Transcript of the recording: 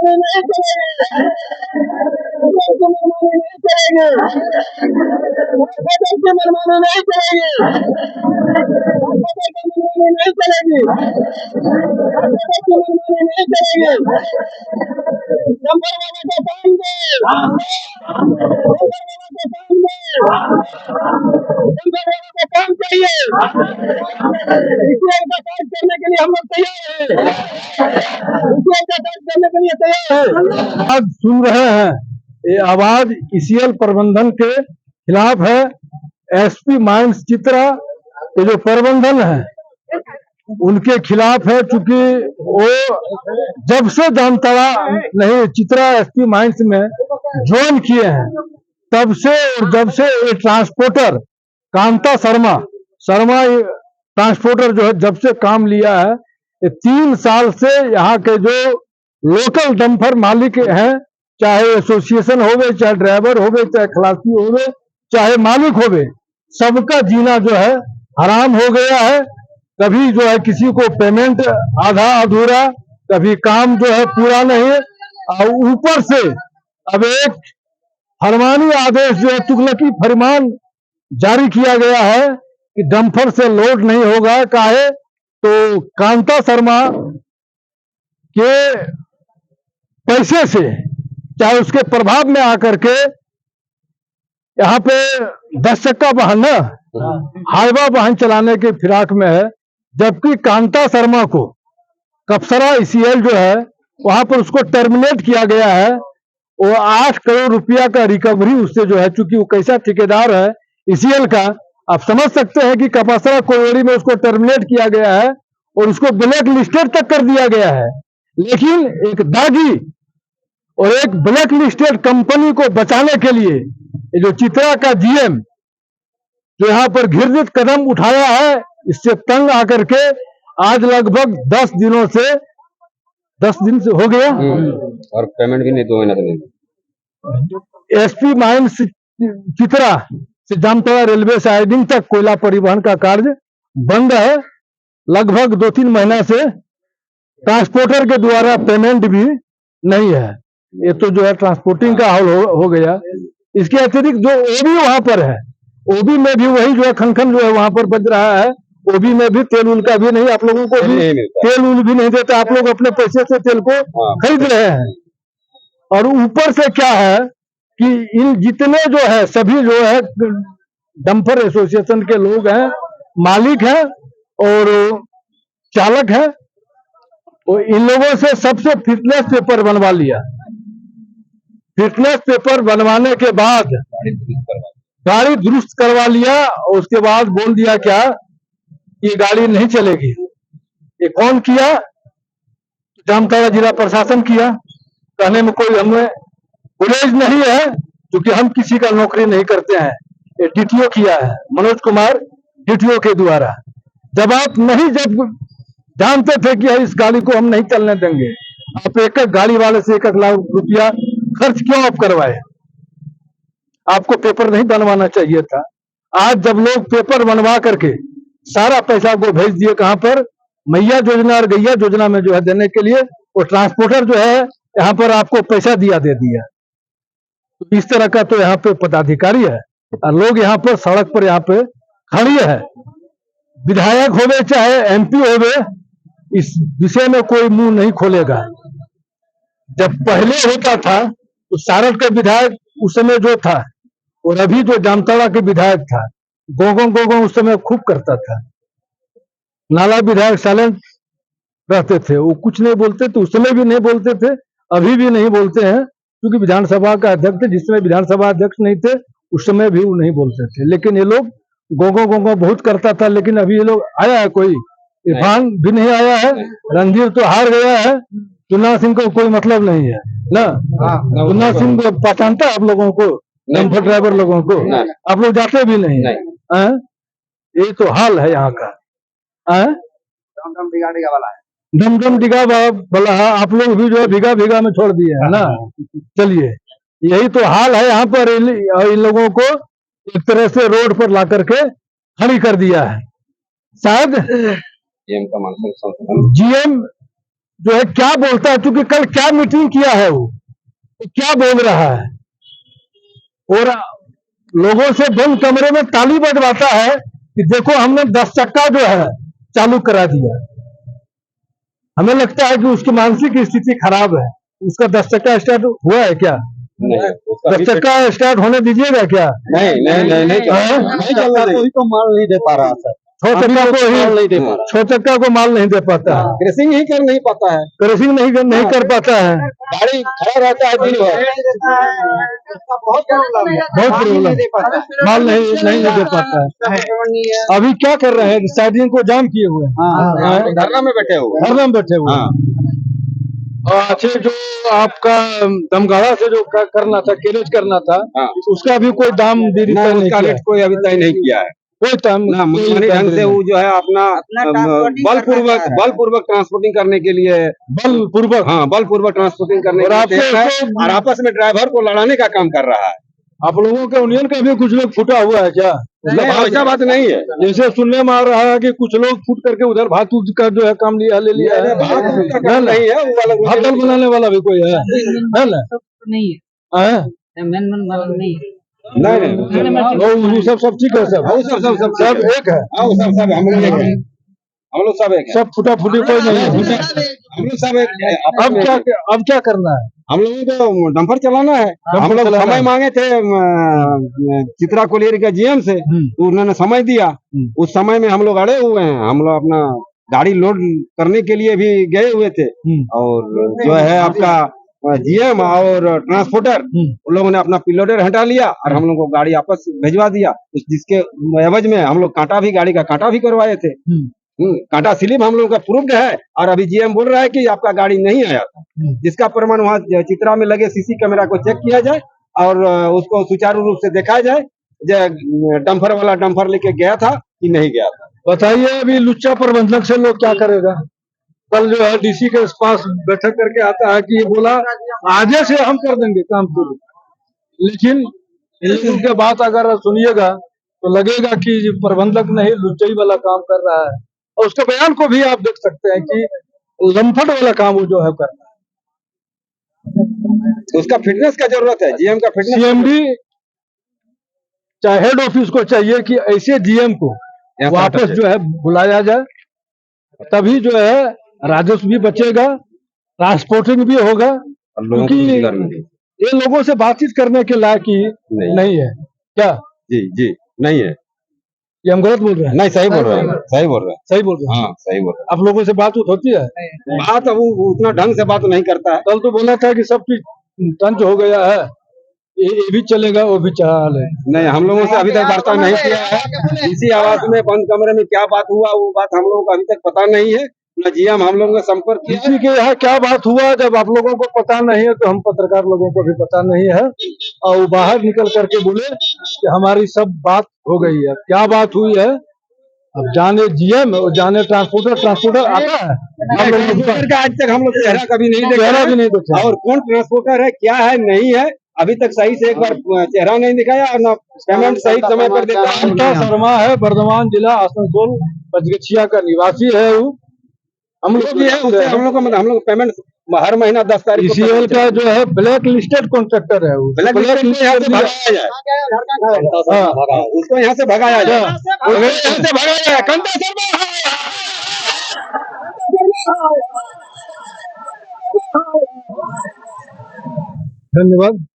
नहीं चलेगी, मनमानी नहीं चलेगी, मनमानी नहीं चलेगी, मनमानी नहीं चलेगी, मनमानी नहीं चलेगी। नंबर वाले को काम दे, नंबर वाले को काम दे, नंबर वाले को काम चाहिए। ICL का कार्य करने के लिए हम लोग तैयार हैं, ICL का कार्य करने के लिए तैयार है। आज सुन रहे हैं ये आवाज ICL प्रबंधन के खिलाफ है। SP माइंस चित्रा ये जो प्रबंधन है उनके खिलाफ है, चूंकि वो जब से जामताड़ा नहीं चित्रा SP माइंस में ज्वाइन किए हैं तब से, और जब से ये ट्रांसपोर्टर कांता शर्मा ट्रांसपोर्टर जो है जब से काम लिया है, ये 3 साल से यहाँ के जो लोकल डंपर मालिक हैं, चाहे एसोसिएशन होवे, चाहे ड्राइवर होवे, चाहे खलासी होवे, चाहे मालिक होवे, सबका जीना जो है हराम हो गया है। कभी जो है किसी को पेमेंट आधा अधूरा, कभी काम जो है पूरा नहीं, और ऊपर से अब एक फरमानी आदेश जो है तुगलकी फरमान जारी किया गया है कि डंपर से लोड नहीं होगा। काहे तो कांता शर्मा के पैसे से, चाहे उसके प्रभाव में आकर के यहाँ पे 10 चक्का वाहन हाईवा वाहन चलाने के फिराक में है, जबकि कांता शर्मा को कपसरा ICL जो है वहां पर उसको टर्मिनेट किया गया है। वो 8 करोड़ रुपया का रिकवरी उससे जो है, चूंकि वो कैसा ठेकेदार है ICL का, आप समझ सकते हैं कि कपसरा कोयड़ी में उसको टर्मिनेट किया गया है और उसको ब्लैक लिस्टेड तक कर दिया गया है। लेकिन एक दागी और एक ब्लैक लिस्टेड कंपनी को बचाने के लिए ये जो चित्रा का GM जो यहाँ पर घृणित कदम उठाया है, इससे तंग आकर के आज लगभग 10 दिन से हो गया और पेमेंट भी नहीं 2 महीना से नहीं। SP माइंस चित्रा से जामताड़ा रेलवे साइडिंग तक कोयला परिवहन का कार्य बंद है। लगभग 2-3 महीना से ट्रांसपोर्टर के द्वारा पेमेंट भी नहीं है। ये तो जो है ट्रांसपोर्टिंग का हाल हो गया। इसके अतिरिक्त जो OB वहां पर है, OB में भी वही जो है खनखन जो है वहां पर बज रहा है। OB में भी तेल उल का भी नहीं, आप लोगों को भी तेल उल भी नहीं देता, आप लोग अपने पैसे से तेल को खरीद रहे हैं। और ऊपर से क्या है कि इन जितने जो है सभी जो है डंपर एसोसिएशन के लोग हैं, मालिक हैं और चालक हैं, और इन लोगों से सबसे फिटनेस पेपर बनवा लिया। फिटनेस पेपर बनवाने के बाद गाड़ी दुरुस्त करवा लिया और उसके बाद बोल दिया क्या ये गाड़ी नहीं चलेगी। ये कौन किया? जामताड़ा जिला प्रशासन किया। कहने में कोई हमें गुरेज नहीं है, क्योंकि हम किसी का नौकरी नहीं करते हैं। ये DTO किया है, मनोज कुमार DTO के द्वारा। जब आप नहीं जब जानते थे कि इस गाड़ी को हम नहीं चलने देंगे, आप एक गाड़ी वाले से 1 लाख रुपया खर्च क्यों आप करवाए? आपको पेपर नहीं बनवाना चाहिए था। आज जब लोग पेपर बनवा करके सारा पैसा को भेज दिए कहां पर, मैया योजना और गैया योजना में जो है देने के लिए, वो ट्रांसपोर्टर जो है यहाँ पर आपको पैसा दे दिया। तो इस तरह का तो यहाँ पे पदाधिकारी है और लोग यहाँ पर सड़क पर यहाँ पे खड़ी है। विधायक होवे चाहे MP होवे, इस विषय में कोई मुंह नहीं खोलेगा। जब पहले होता था तो सारन का विधायक उस समय जो था और अभी जो जामताड़ा के विधायक था, गोगों उस समय खूब करता था। नाला विधायक साइलेंट रहते थे, वो कुछ नहीं बोलते थे, उस समय भी नहीं बोलते थे, अभी भी नहीं बोलते हैं, क्योंकि विधानसभा का अध्यक्ष थे। जिस समय विधानसभा अध्यक्ष नहीं थे उस समय भी वो नहीं बोलते थे। लेकिन ये लोग गोगों बहुत करता था। लेकिन अभी ये लोग आया है कोई? इरफान भी नहीं आया है, रणधीर तो हार गया है, चुन्ना सिंह को कोई मतलब नहीं है ना। चुन्ना सिंह पहचानता है आप लोगों को, डंपर ड्राइवर लोगों को? आप लोग जाते भी नहीं है। ये तो हाल है यहाँ का। डमडम डिगा वाला है, आप लोग भी जो है भीगा में छोड़ दिए है ना। चलिए, यही तो हाल है यहाँ पर। इन लोगों को एक तरह से रोड पर ला करके खड़ी कर दिया है। शायद GM जो है क्या बोलता है, क्योंकि कल क्या मीटिंग किया है वो, तो क्या बोल रहा है, और लोगों से बंद कमरे में ताली बजवाता है कि देखो हमने 10 चक्का जो है चालू करा दिया। हमें लगता है कि उसकी मानसिक स्थिति खराब है। उसका 10 चक्का स्टार्ट हुआ है क्या? नहीं, उसका 10 अभी चक्का स्टार्ट होने दीजिएगा क्या? नहीं नहीं नहीं नहीं चला। हाँ? नहीं चलना नहीं। कोई तो माल नहीं दे पा रहा सर। 6 चक्का को माल नहीं दे ही पा रहा। 6 चक्का को माल नहीं दे पाता है, क्रैशिंग ही कर नहीं पाता है, क्रशिंग नहीं कर पाता है, गाड़ी खड़ा रहता है दिन भर। बहुत प्रॉब्लम है। बहुत प्रॉब्लम, माल नहीं दे पाता है। अभी क्या कर रहे हैं? स्टार्टिंग को जाम किए हुए हैं, हाँ, धरना में बैठे हुए हैं। धरना में बैठे हुए हाँ, हैं। और अच्छा, जो आपका दमगाड़ा से जो करना था, कैरेज करना था, हाँ। उसका भी कोई दाम दीदी ना तय नहीं उसका किया रेट कोई अभी तय नहीं किया है कोई दाम ना। कोई मनमानी दाम ढंग से नहीं। वो जो है अपना बलपूर्वक ट्रांसपोर्टिंग करने के लिए, बलपूर्वक, हाँ बलपूर्वक ट्रांसपोर्टिंग करने और के लिए आपसे देख रहा है, उसको- और आपस में ड्राइवर को लड़ाने का काम कर रहा है। आप लोगों के यूनियन का भी कुछ लोग फूटा हुआ है क्या? नहीं, ऐसा बात नहीं है। जैसे सुनने में आ रहा है कि कुछ लोग फूट करके उधर भात उठ का जो है काम ले लिया है। भात उठ का काम नहीं है, वो वाला भात दाल बनाने वाला भी कोई है ना? नहीं हैं? है, मेन वाला नहीं है। नहीं वो सब ठीक है, सब वो सब एक है, हाँ, वो सब हम लोग एक हैं। हम लोग सब एक हैं। सब फूटा फूटी कोई नहीं है। हम लोग सब एक हैं। अब क्या करना है? हम लोगों को डंपर चलाना है। हम लोग चलाना समय है। मांगे थे चित्रा कोलियर के जीएम से, तो उन्होंने समय दिया। उस समय में हम लोग अड़े हुए हैं। हम लोग अपना गाड़ी लोड करने के लिए भी गए हुए थे, और जो है आपका जीएम और ट्रांसपोर्टर उन लोगों ने अपना पिलोडर हटा लिया और हम लोग को गाड़ी वापस भिजवा दिया। जिसके एवज में हम लोग कांटा भी, गाड़ी का कांटा भी करवाए थे। कांटा स्लिप हम लोगों का प्रूफ्ड है, और अभी जीएम बोल रहा है कि आपका गाड़ी नहीं आया था, जिसका प्रमाण वहाँ चित्रा में लगे सीसी कैमरा को चेक किया जाए और उसको सुचारू रूप से देखा जाए डंपर वाला डंपर लेके गया था कि नहीं गया था। बताइए, अभी लुच्चा प्रबंधक से लोग क्या करेगा? कल जो है डीसी के पास बैठक करके आता है कि ये बोला आगे से हम कर देंगे काम शुरू, लेकिन इन लोगों के बात अगर सुनिएगा तो लगेगा कि प्रबंधक नहीं लुच्चाई वाला काम कर रहा है। और उसके बयान को भी आप देख सकते हैं कि लंफट वाला काम वो जो है कर रहा है। उसका फिटनेस का जरूरत है, जीएम का फिटनेस। सीएमडी चाहे हेड ऑफिस को चाहिए कि ऐसे जीएम को वापस जो है बुलाया जाए, तभी जो है राजस्व भी बचेगा, ट्रांसपोर्टिंग भी होगा, क्योंकि ये लोगों से बातचीत करने के लायक ही नहीं है। क्या जी जी नहीं है, ये हम गलत बोल रहे हैं? नहीं सही बोल रहे हैं, सही बोल रहे हैं, सही बोल रहे हैं। हाँ सही बोल रहे आप लोगों से बात होती है? हैं। बात अब वो उतना ढंग से बात नहीं करता है। कल तो बोला था कि सब चीज तंज हो गया है, ये भी चलेगा वो भी चाल है। नहीं, हम लोगों से अभी तक वार्ता नहीं किया है। इसी आवास में बंद कमरे में क्या बात हुआ, वो बात हम लोगों को अभी तक पता नहीं है। न जीएम हम लोगों ने संपर्क किया। किसी के यहाँ क्या बात हुआ जब आप लोगों को पता नहीं है, तो हम पत्रकार लोगों को भी पता नहीं है, और वो बाहर निकल करके बोले कि हमारी सब बात हो गई है। क्या बात हुई है अब जाने जीएम और जाने ट्रांसपोर्टर आता है। ट्रांसपोर्टर का आज तक हम लोग चेहरा कभी नहीं देखा चेहरा है। भी नहीं देखा। और कौन ट्रांसपोर्टर है, क्या है, नहीं है, अभी तक सही से एक बार चेहरा नहीं दिखाया और न पेमेंट सही समय पर देता है। ममता शर्मा है, वर्धमान जिला आसनसोल पचगछिया का निवासी है। वो हम लोग भी है, उससे हम लोग पेमेंट हर महीना 10 तारीख को ईसीएल का जो है ब्लैक लिस्टेड कॉन्ट्रैक्टर है। वो ब्लैक लिस्ट यहाँ से भगाया जाए। हाँ, उसको यहाँ से भगाया जाए, यहाँ से भगाया जाए। कंता शर्मा धन्यवाद।